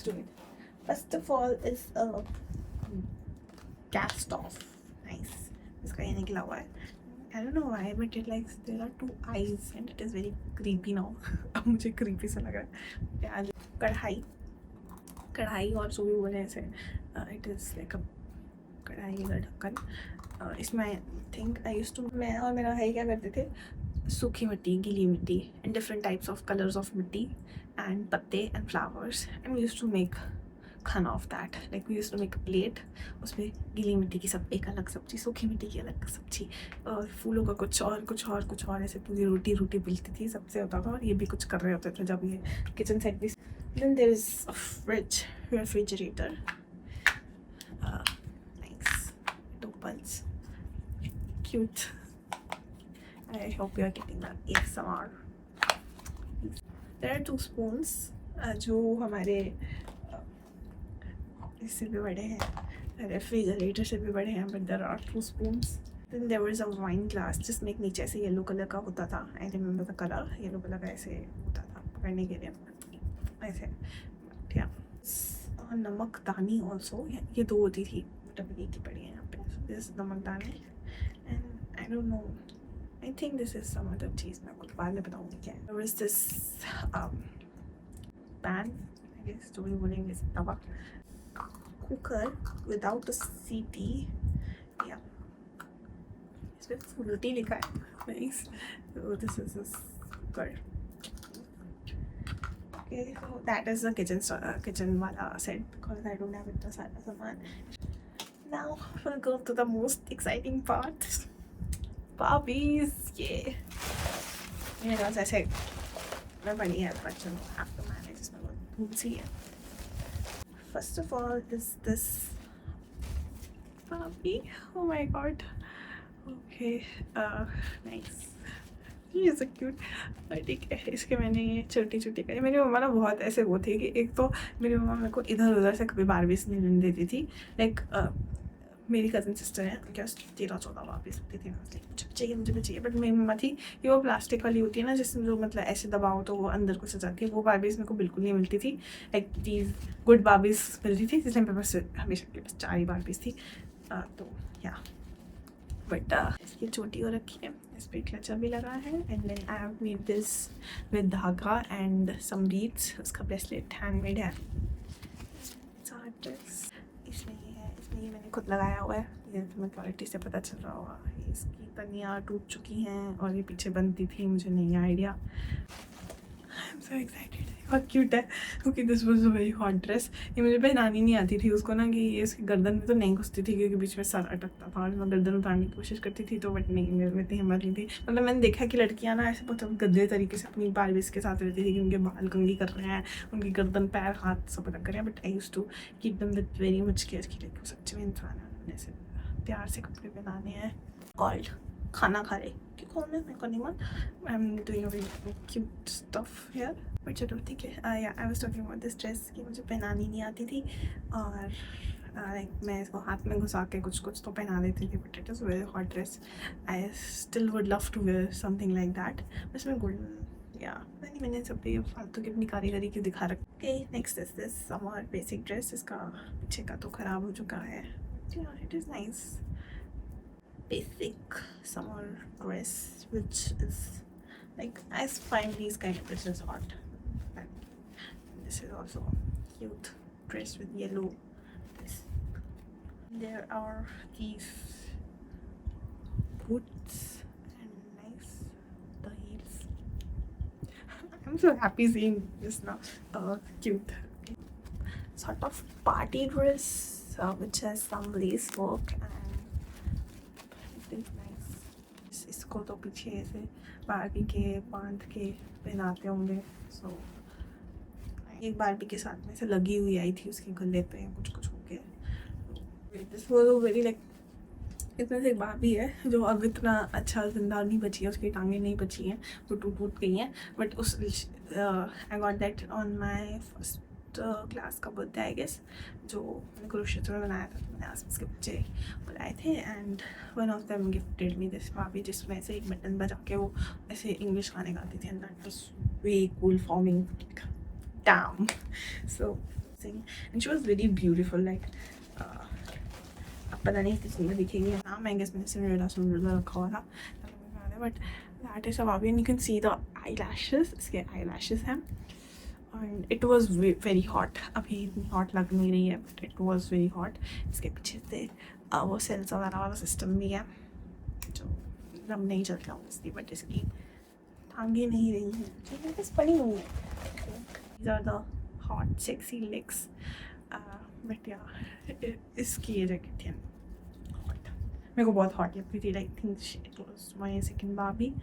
do it. First of all is a cast off. Nice. इसका ये निकला हुआ है. I don't know why, but it like there are two eyes and it is very creepy now. अब मुझे creepy सा लग रहा है. कढ़ाई और जो भी बोले ऐसे it is like a कढ़ाई का ढक्कन. इसमें I think I used to, मैं और मेरा भाई क्या करते थे, सूखी मिट्टी, गीली मिट्टी and different types of colours of मिट्टी एंड पत्ते and flowers and we used to make खाना of that. Like we used to make a plate, उसमें गीली मिट्टी की सब एक अलग सब्जी, सूखी मिट्टी की अलग सब्जी, और फूलों का कुछ और ऐसे पूरी रोटी बिलती थी, सबसे होता था. और ये भी कुछ कर रहे होते थे जब ये किचन सेट भी. Then there is a fridge, refrigerator. Nice. It opens. Cute. I hope you are getting that ASMR. There are 2 spoons जो हमारे इससे भी बड़े हैं, रेफ्रिजरेटर से भी बड़े हैं, but there are 2 spoons. Then there was a wine glass जिसमें एक नीचे से येलो कलर का होता था. I remember the color. Yellow colour का ऐसे होता था पकड़ने के लिए ऐसे. Yeah. और नमकदानी also. ये 2 होती थी, बट एक ही पड़ी है यहाँ पे. This नमकदानी and I don't know. I think this is some other cheese. मैं कुछ बाद में बताऊँगी क्या है. There was this pan, I guess जो भी बोलेंगे, तवा, cooker without a CT. Yeah. इसमें fruity लिखा है. Nice. So this is this cooker. Okay, so that is the kitchen वाला set because I don't have इतना सारा सामान. Now we'll go to the most exciting part. Barbies, yeah. मेरे पास ऐसे मैं बड़ी है, but you know, have to manage. इसमें बहुत धूप सी है. First of all is this Barbie. Oh my god. Okay. Nice. ये so cute. ठीक है. इसके मैंने ये छोटी करी. मेरी मम्मा ना बहुत ऐसे वो थी कि एक तो मेरी मम्मा मेरे को इधर उधर से कभी बारबीज नहीं लेने देती थी. लाइक मेरी कज़न सिस्टर है, क्या 13-14 वापस होती थी. मुझे भी चाहिए. बट मेरी मम्मा थी कि वो प्लास्टिक वाली होती है ना, जिसमें जो मतलब ऐसे दबाओ तो वो अंदर को जाती है. वो बारबीज मेरे को बिल्कुल नहीं मिलती थी. लाइक दीज गुड बारबीज मिलती थी, इसलिए मेरे पास हमेशा के पास 4 ही बारबीज थी. तो या बट इसकी चोटी हो रखी है, इस पर क्लचर भी लगा है. And then I have made this with dhaga and some beads. उसका ब्रेसलेट हैंडमेड है. इसमें ये है, इसमें ये मैंने खुद लगाया हुआ है. ये तुम्हें क्वालिटी से पता चल रहा होगा. इसकी तनियाँ टूट चुकी हैं और ये पीछे बनती थी, मुझे नहीं idea. I am so excited. बहुत क्यूट है क्योंकि this was a very hot dress. ये मुझे पहनानी नहीं आती थी उसको ना, कि ये इसकी गर्दन में तो नहीं घुसती थी क्योंकि बीच में सर अटकता था और मैं गर्दन उतारने की कोशिश करती थी, तो बट नहीं, मेरे में इतनी हिम्मत नहीं थी. मतलब मैंने देखा कि लड़कियां ना ऐसे बहुत गंदे तरीके से अपनी बारबीज के साथ रहती थी कि उनके बाल कंघी कर रहे हैं, उनकी गर्दन पैर हाथ सब अटक कर रहे हैं. But I used to keep them with very much care की लाइक सच्ची में इंसान है, ऐसे प्यार से कपड़े पहनाने हैं. कॉल्ड खाना खा रहे क्यों कौन है, मेरे को नहीं मन. I am doing very cute stuff here. But चलो ठीक है. या I was talking about this dress कि मुझे पहनानी नहीं आती थी और लाइक मैं इसको हाथ में घुसा के कुछ तो पहना देती थी. But it is very hot dress. I still would love to wear something like that. बस मैं गोल्डन या मैंने सब पे फालतू की अपनी कारीगरी की दिखा रखी. Okay, next is this summer basic dress. इसका पीछे का तो ख़राब हो चुका है. It is nice basic summer dress, which is like I find these kind of dresses hot. And this is also cute dress with yellow. This. There are these boots and nice the heels. I'm so happy seeing this now. Cute. Sort of party dress which has some lace work and इसको तो पीछे ऐसे Barbie के बांध के पहनाते होंगे. सो एक बारबी के साथ में से लगी हुई आई थी उसके गले पे कुछ हो गया. दिस वाज वेरी लाइक, इसमें से एक बारबी है जो अब इतना अच्छा जिंदा नहीं बची है, उसकी टांगें नहीं बची हैं, वो टूट गई हैं. बट उस I got that on my first class का बर्थडे आई गेस, जो मैंने कुरुक्षेत्र में बनाया था. मैंने आसपास के बच्चे बुलाए थे and one of them gifted me this Barbie, जिसमें से एक बटन बजा के वो ऐसे इंग्लिश गाने गाती थी. And that was way cool for me. Dam. So amazing and she was very beautiful. Like अब पता नहीं कितनी सुंदर दिखेगी ना. मैं guess मैंने Cinderella रखा हुआ था, but that is about it. And you can see the eyelashes. इसके eyelashes हैं and it was very hot. अभी इतनी hot लग नहीं रही है but it was very hot. इसके पीछे से वो सेल्स वगैरह वाला सिस्टम भी है जो रब नहीं चलता ऑब्वियसली, बट इसकी टांगे नहीं रही हैं, बस पड़ी हुई है. These are the hot sexy legs. But या इसकी ये जैकेट थी हॉट, मेरे को बहुत हॉट लगती थी. Like think it was my second बाबी.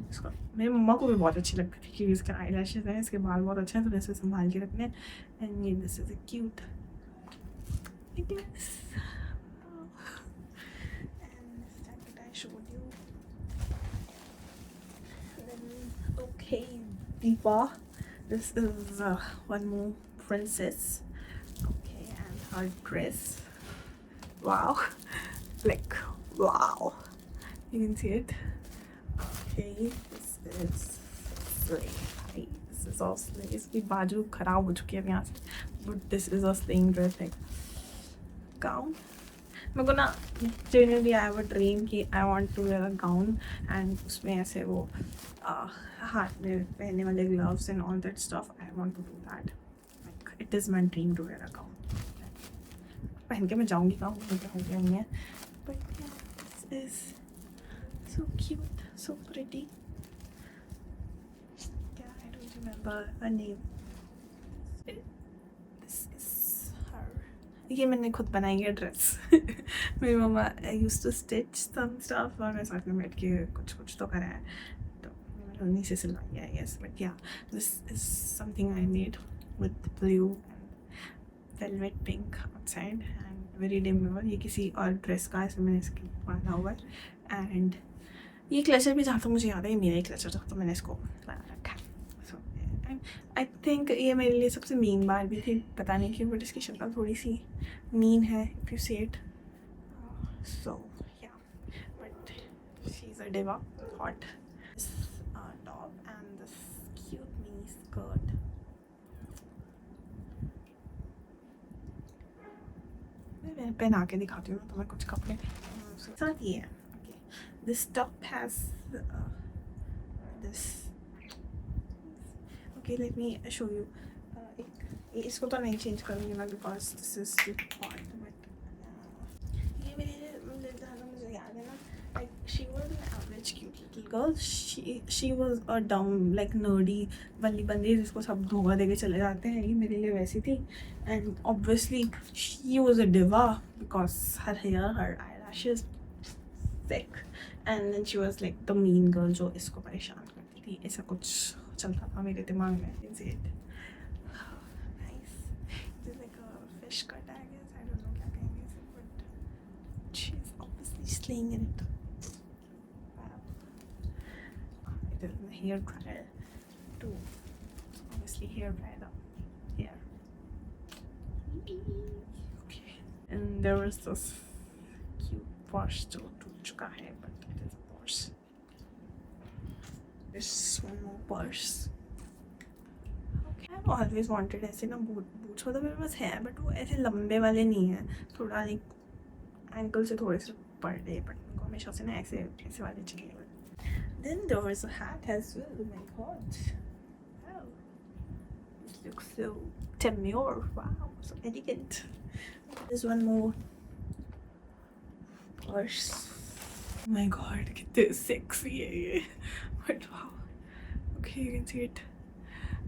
इसका मेरी मम्मा को भी बहुत अच्छी लगती थी क्योंकि इसके आई लैशेज हैं, इसके बाल बहुत अच्छे हैं तो जैसे संभाल के रखने हैं. एंड ये this is a cute necklace. And this jacket I showed you. Then okay, Deepa, this is one more princess. Okay, and her dress, wow, like wow, you can see it. Okay, this is slay. This is all slay. इसकी बाजू खराब हो चुकी है अब यहाँ से, but this is a slaying dress. Like gown मेरे को ना generally I have a dream कि I want to wear a gown and उसमें ऐसे वो हाथ में पहनने वाले gloves and all that stuff. I want to do that. Like it is my dream to wear a gown. पहन के मैं जाऊँगी गाउन मुझे नहीं है, but this is so cute, so pretty. क्या I don't remember her name. ये मैंने खुद बनाई है ड्रेस. मेरी मम्मा used to stitch some stuff और मैं साथ में बैठ के कुछ तो करा है तो मैंने उन्हीं से सिलवाई है. Yes, but yeah this is something I made with blue and velvet pink outside and very dimmable. ये किसी और ड्रेस का ऐसे मैंने इसके बांधा हुआ है. एंड ये क्लचर भी जहाँ तक मुझे याद है ये मेरा ही क्लचर था तो मैंने इसको बना रखा है. आई थिंक ये मेरे लिए सबसे मीन बात भी थी, पता नहीं क्यों, बट इसकी शक्ल थोड़ी सी मीन है इफ यू सी इट. सो या but she is a diva. Hot top and this cute mini skirt. मैं पहना के दिखाती हूँ तुम्हें कुछ कपड़े साथ ही है. This top has this. Okay, let me show you. इसको तो नहीं चेंज करूँगी मैं because this is hot. But ये मेरे ज़्यादा मुझे याद है ना, like she was an average cute little girl. She was a down like nerdy बल्ली बंदी जिसको सब धोखा दे के चले जाते हैं. ये मेरे लिए वैसी थी. And obviously she was a diva because her hair her eye lashes thick. And then she was like the mean girl जो इसको परेशान करती थी. ऐसा कुछ चलता था मेरे दिमाग में. Nice. This like a fish cut I guess. I don't know क्या कहेंगे इसे, but she is obviously slaying in it. It is a hair dryer to obviously hair dryer the hair. Okay and there was this cute purse जो टूट चुका है, but it is a purse. This one more purse. Okay, I've always wanted ऐसे ना boots मतलब मेरे पास है but वो ऐसे लंबे वाले नहीं हैं, थोड़ा लाइक एंकल से थोड़े से बड़े, बट मेरे को हमेशा से ना ऐसे ऐसे वाले चाहिए. Then there was a hat as well. Oh my god, wow, this looks so demure. Wow, so elegant. There's one more purse. Oh my god, कितने sexy है ये. But wow, okay, you can see it.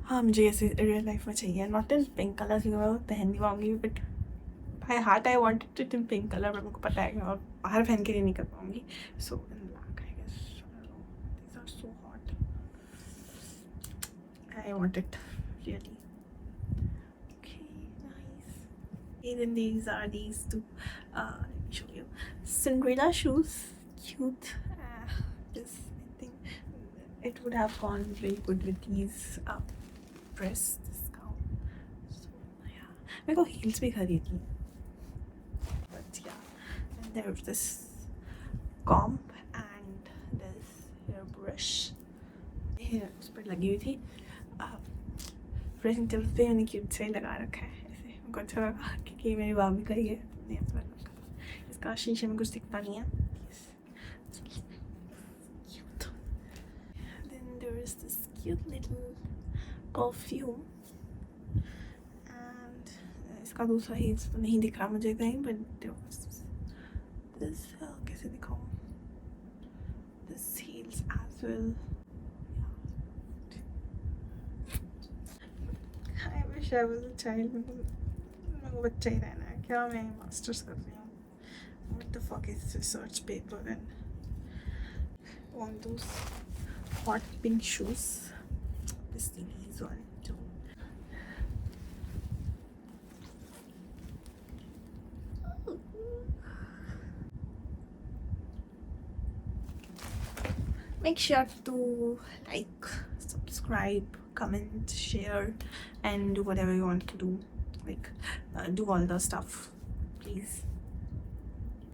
हाँ मुझे ऐसे real life में चाहिए. Not in pink colour क्योंकि मैं पहन नहीं पाऊँगी, but by heart I wanted it in pink colour, but मेरे को पता है कि मैं बाहर पहन के नहीं कर पाऊँगी. So in black I guess. These are so hot. I want it really. Okay nice. Then these are these two. Let me show you. Cinderella shoes. Cute. This I think it would have gone very good with these dress, this gown. So yeah, मेरे को heels भी खरीदनी. But yeah, and there's this comb and this hair brush. Hair उस पर लगी हुई थी. Dressing table पे मैंने क्यूट से लगा रखा है ऐसे, हमको अच्छा लगा क्योंकि मेरी भाभी का ही है, नहीं अच्छा लगा। इसका शीशे में कुछ दिखता नहीं है। Then there is this cute little perfume and इसका दूसरा ही तो नहीं दिख रहा मुझे कहीं, but there was this कैसे दिखाऊँ, this heels as well. I wish I was a child. मेरे को बच्चा ही रहना है क्या, मैं मास्टर्स कर रही हूँ. What the fuck is research paper and on those hot pink shoes. This these one too. Make sure to like, subscribe, comment, share, and do whatever you want to do. Like, do all the stuff, please.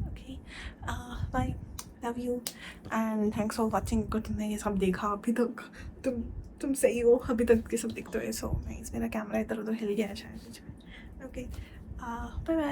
Okay. Bye. Love you. And thanks for watching. को तुमने ये सब देखा अभी तक, तुम सही हो, अभी तक ये सब देखते हो. So nice. मेरा कैमरा इधर उधर हिल गया है शायद. Okay. Bye bye.